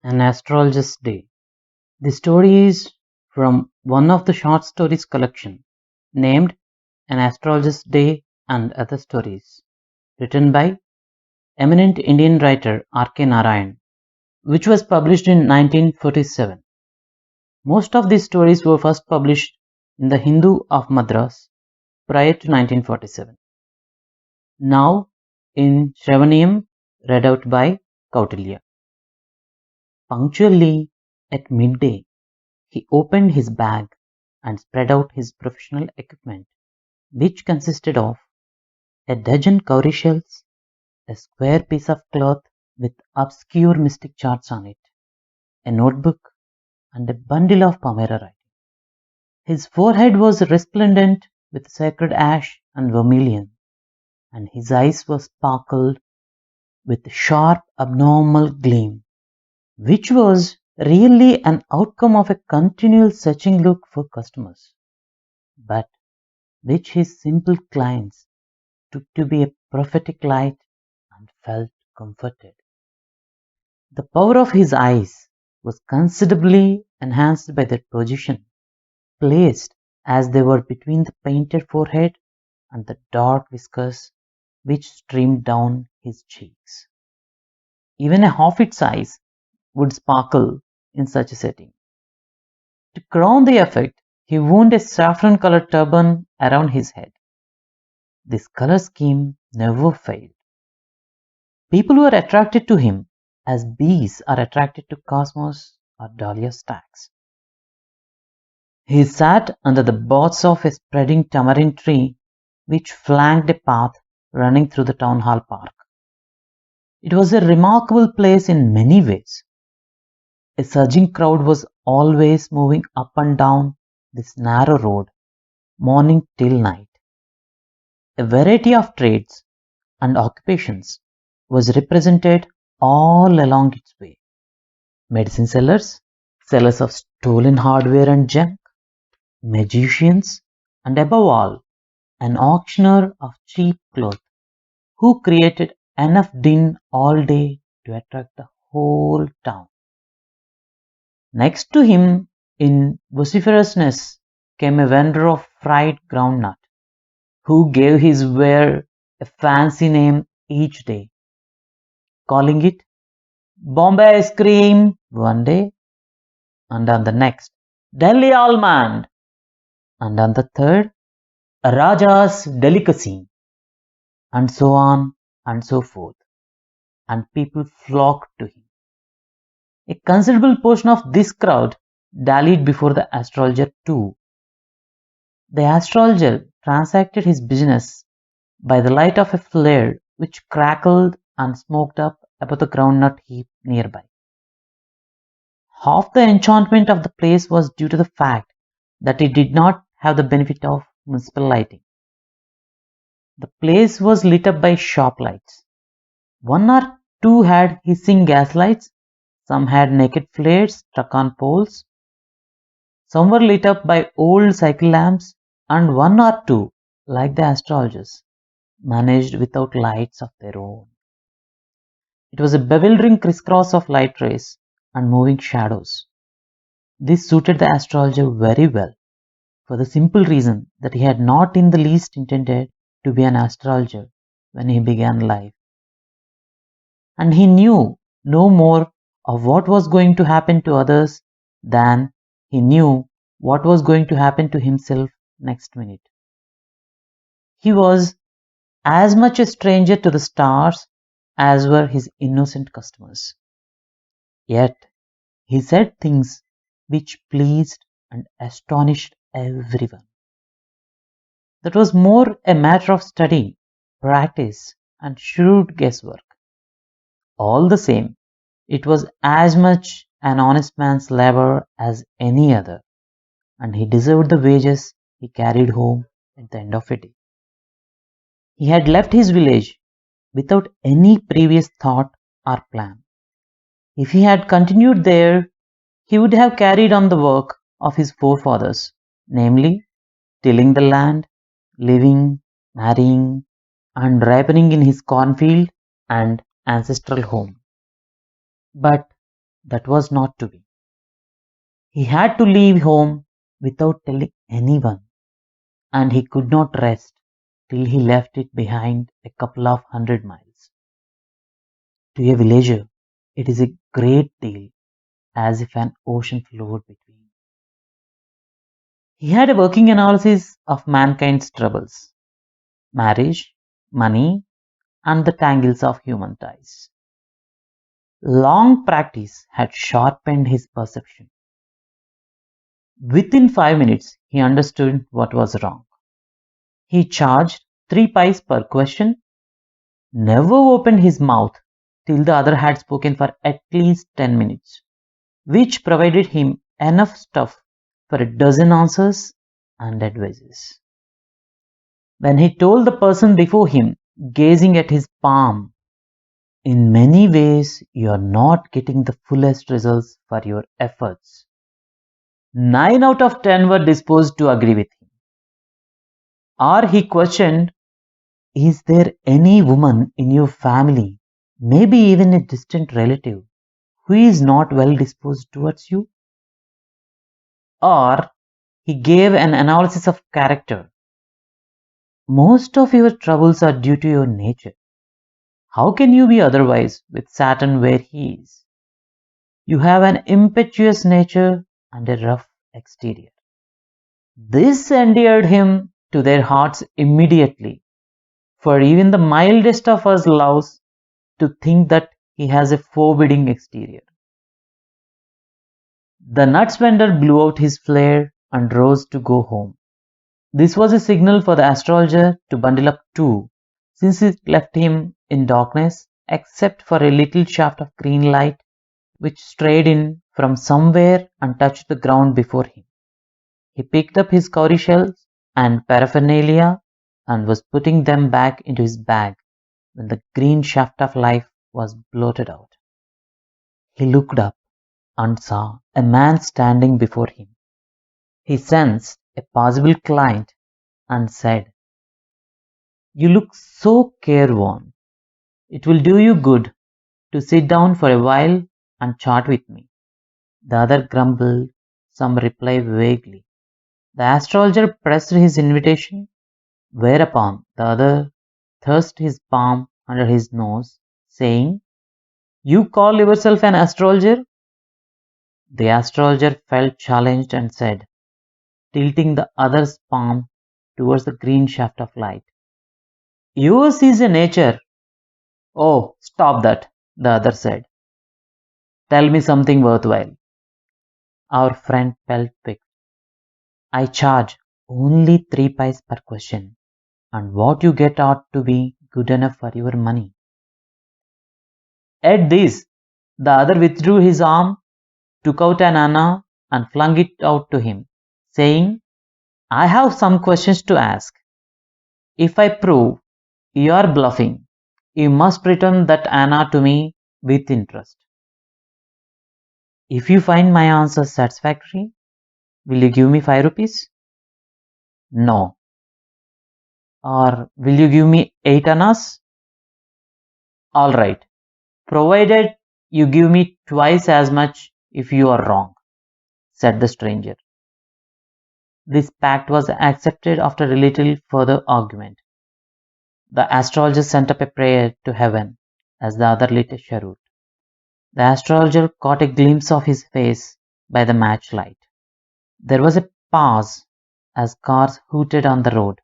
An Astrologer's Day. The story is from one of the short stories collection named An Astrologer's Day and Other Stories, written by eminent Indian writer R.K.Narayan, which was published in 1947. Most of these stories were first published in the Hindu of Madras prior to 1947. Now in Shravaniyam, read out by Kautilya. Punctually at midday, he opened his bag and spread out his professional equipment, which consisted of a dozen cowrie shells, a square piece of cloth with obscure mystic charts on it, a notebook, and a bundle of Palmyra writing. His forehead was resplendent with sacred ash and vermilion, and his eyes were sparkled with a sharp abnormal gleam, which was really an outcome of a continual searching look for customers, but which his simple clients took to be a prophetic light and felt comforted. The power of his eyes was considerably enhanced by their position, placed as they were between the painted forehead and the dark whiskers which streamed down his cheeks. Even a half its eyes would sparkle in such a setting. To crown the effect, he wound a saffron-colored turban around his head. This color scheme never failed. People were attracted to him as bees are attracted to cosmos or dahlia stacks. He sat under the boughs of a spreading tamarind tree which flanked a path running through the town hall park. It was a remarkable place in many ways. A surging crowd was always moving up and down this narrow road, morning till night. A variety of trades and occupations was represented all along its way. Medicine sellers, sellers of stolen hardware and junk, magicians, and above all, an auctioneer of cheap cloth who created enough din all day to attract the whole town. Next to him in vociferousness came a vendor of fried groundnut, who gave his ware a fancy name each day, calling it Bombay ice cream one day, and on the next, Delhi almond, and on the third, a Raja's delicacy, and so on and so forth, and people flocked to him. A considerable portion of this crowd dallied before the astrologer too. The astrologer transacted his business by the light of a flare which crackled and smoked up above the groundnut heap nearby. Half the enchantment of the place was due to the fact that it did not have the benefit of municipal lighting. The place was lit up by shop lights. One or two had hissing gas lights, some had naked flares stuck on poles, some were lit up by old cycle lamps, and one or two, like the astrologers, managed without lights of their own. It was a bewildering crisscross of light rays and moving shadows. This suited the astrologer very well, for the simple reason that he had not in the least intended to be an astrologer when he began life. And he knew no more of what was going to happen to others than he knew what was going to happen to himself next minute. He was as much a stranger to the stars as were his innocent customers. Yet he said things which pleased and astonished everyone. That was more a matter of study, practice, and shrewd guesswork. All the same, it was as much an honest man's labor as any other, and he deserved the wages he carried home at the end of a day. He had left his village without any previous thought or plan. If he had continued there, he would have carried on the work of his forefathers, namely, tilling the land, living, marrying, and ripening in his cornfield and ancestral home. But that was not to be. He had to leave home without telling anyone, and he could not rest till he left it behind a couple of 100 miles. To a villager, it is a great deal, as if an ocean flowed between. He had a working analysis of mankind's troubles, marriage, money, and the tangles of human ties. Long practice had sharpened his perception. Within 5 minutes, he understood what was wrong. He charged 3 pice per question, never opened his mouth till the other had spoken for at least 10 minutes, which provided him enough stuff for a dozen answers and advices. When he told the person before him, gazing at his palm, in many ways you are not getting the fullest results for your efforts, 9 out of 10 were disposed to agree with him. Or he questioned, is there any woman in your family, maybe even a distant relative, who is not well disposed towards you? Or he gave an analysis of character. Most of your troubles are due to your nature. How can you be otherwise with Saturn where he is? You have an impetuous nature and a rough exterior. This endeared him to their hearts immediately, for even the mildest of us loves to think that he has a forbidding exterior. The nuts vendor blew out his flare and rose to go home. This was a signal for the astrologer to bundle up too, since it left him in darkness except for a little shaft of green light which strayed in from somewhere and touched the ground before him. He picked up his cowrie shells and paraphernalia and was putting them back into his bag when the green shaft of life was blotted out. He looked up and saw a man standing before him. He sensed a possible client and said, "You look so careworn. It will do you good to sit down for a while and chat with me." The other grumbled some reply vaguely. The astrologer pressed his invitation, whereupon the other thrust his palm under his nose, saying, "You call yourself an astrologer?" The astrologer felt challenged and said, tilting the other's palm towards the green shaft of light, "Yours is a nature." "Oh, stop that," the other said. "Tell me something worthwhile." Our friend felt piqued. "I charge only 3 pice per question, and what you get ought to be good enough for your money." At this, the other withdrew his arm, took out an anna, and flung it out to him, saying, "I have some questions to ask. If I prove you are bluffing, you must return that anna to me with interest. If you find my answer satisfactory, will you give me 5 rupees? No. Or will you give me 8 annas? All right, provided you give me twice as much if you are wrong," said the stranger. This pact was accepted after a little further argument. The astrologer sent up a prayer to heaven as the other lit a cheroot. The astrologer caught a glimpse of his face by the match light. There was a pause as cars hooted on the road,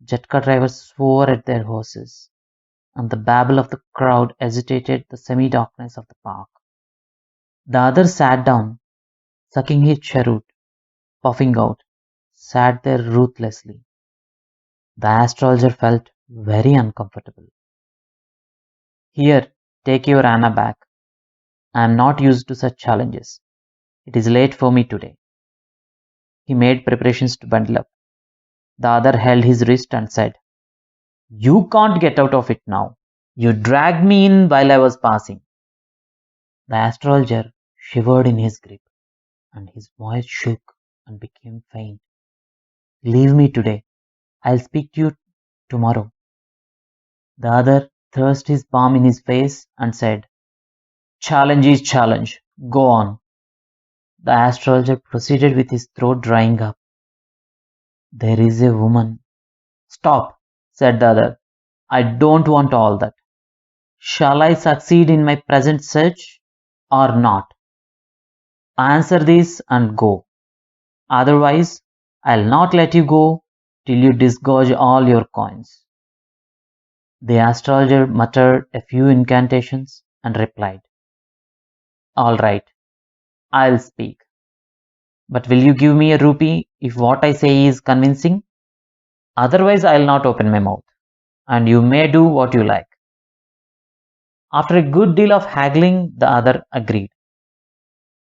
jetka drivers swore at their horses, and the babble of the crowd agitated the semi-darkness of the park. The other sat down, sucking his cheroot, puffing out, sat there ruthlessly. The astrologer felt very uncomfortable. "Here, take your Anna back. I am not used to such challenges. It is late for me today." He made preparations to bundle up. The other held his wrist and said, "You can't get out of it now. You dragged me in while I was passing." The astrologer shivered in his grip, and his voice shook and became faint. "Leave me today. I'll speak to you tomorrow." The other thrust his palm in his face and said, "Challenge is challenge. Go on. The astrologer proceeded with his throat drying up. There is a woman. Stop, said the other. I don't want all that. Shall I succeed in my present search or not? Answer this and go. Otherwise, I'll not let you go till you disgorge all your coins. The astrologer muttered a few incantations and replied, All right, I'll speak. But will you give me a rupee if what I say is convincing? Otherwise, I'll not open my mouth, and you may do what you like. After a good deal of haggling, the other agreed.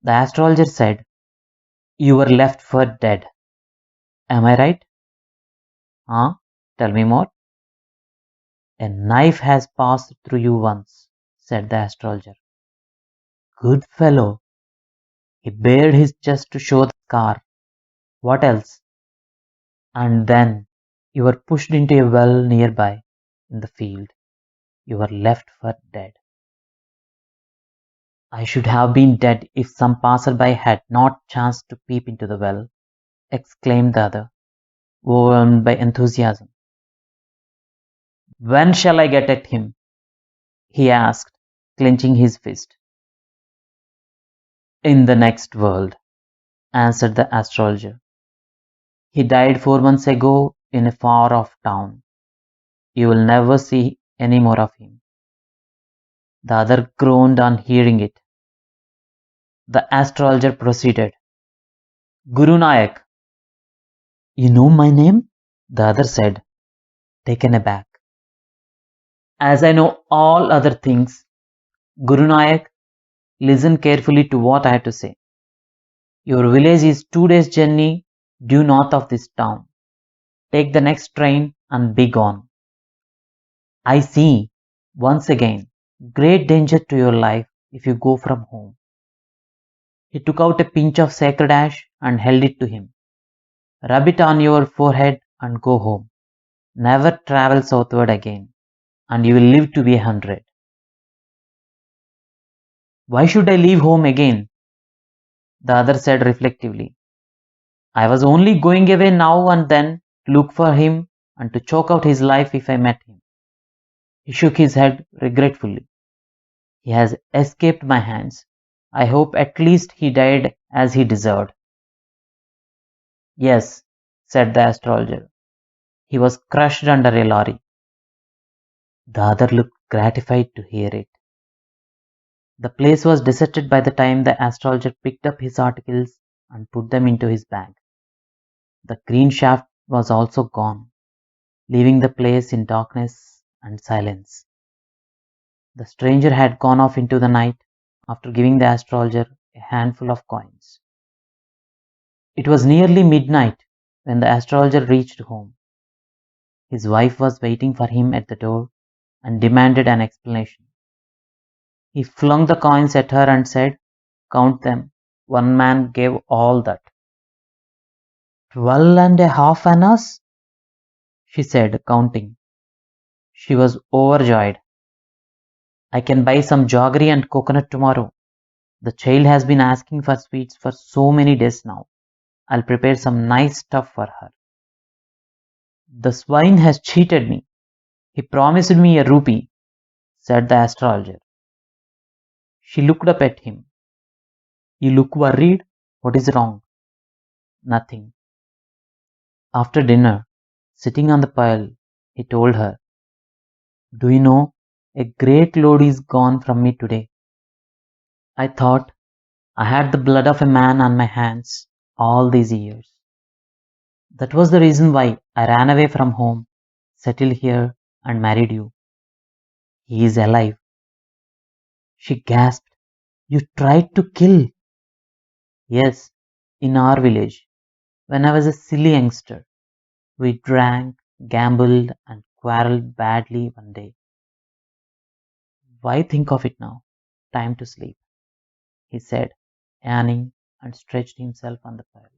The astrologer said, You were left for dead. Am I right? Huh? Tell me more. A knife has passed through you once, said the astrologer. Good fellow. He bared his chest to show the scar. What else? And then you were pushed into a well nearby in the field. You were left for dead. I should have been dead if some passer-by had not chanced to peep into the well, exclaimed the other, overwhelmed by enthusiasm. When shall I get at him? He asked, clenching his fist. In the next world, answered the astrologer. He died 4 months ago in a far-off town. You will never see any more of him. The other groaned on hearing it. The astrologer proceeded. Guru Nayak. You know my name? The other said, taken aback. As I know all other things, Guru Nayak, listen carefully to what I have to say. Your village is 2 days' journey due north of this town. Take the next train and be gone. I see, once again, great danger to your life if you go from home. He took out a pinch of sacred ash and held it to him. Rub it on your forehead and go home. Never travel southward again, and you will live to be 100. Why should I leave home again? The other said reflectively. I was only going away now and then to look for him and to choke out his life if I met him. He shook his head regretfully. He has escaped my hands. I hope at least he died as he deserved. Yes, said the astrologer. He was crushed under a lorry. The other looked gratified to hear it. The place was deserted by the time the astrologer picked up his articles and put them into his bag. The green shaft was also gone, leaving the place in darkness and silence. The stranger had gone off into the night after giving the astrologer a handful of coins. It was nearly midnight when the astrologer reached home. His wife was waiting for him at the door and demanded an explanation. He flung the coins at her and said, Count them. One man gave all that. 12.5 annas? She said, counting. She was overjoyed. I can buy some jaggery and coconut tomorrow. The child has been asking for sweets for so many days now. I'll prepare some nice stuff for her. The swine has cheated me. He promised me a rupee, said the astrologer. She looked up at him. You look worried. What is wrong? Nothing. After dinner, sitting on the pile, he told her, Do you know, a great load is gone from me today. I thought I had the blood of a man on my hands all these years. That was the reason why I ran away from home, settled here, and married you. He is alive. She gasped. You tried to kill? Yes, in our village, when I was a silly youngster. We drank, gambled, and quarreled badly one day. Why think of it now? Time to sleep, he said, yawning, and stretched himself on the pile.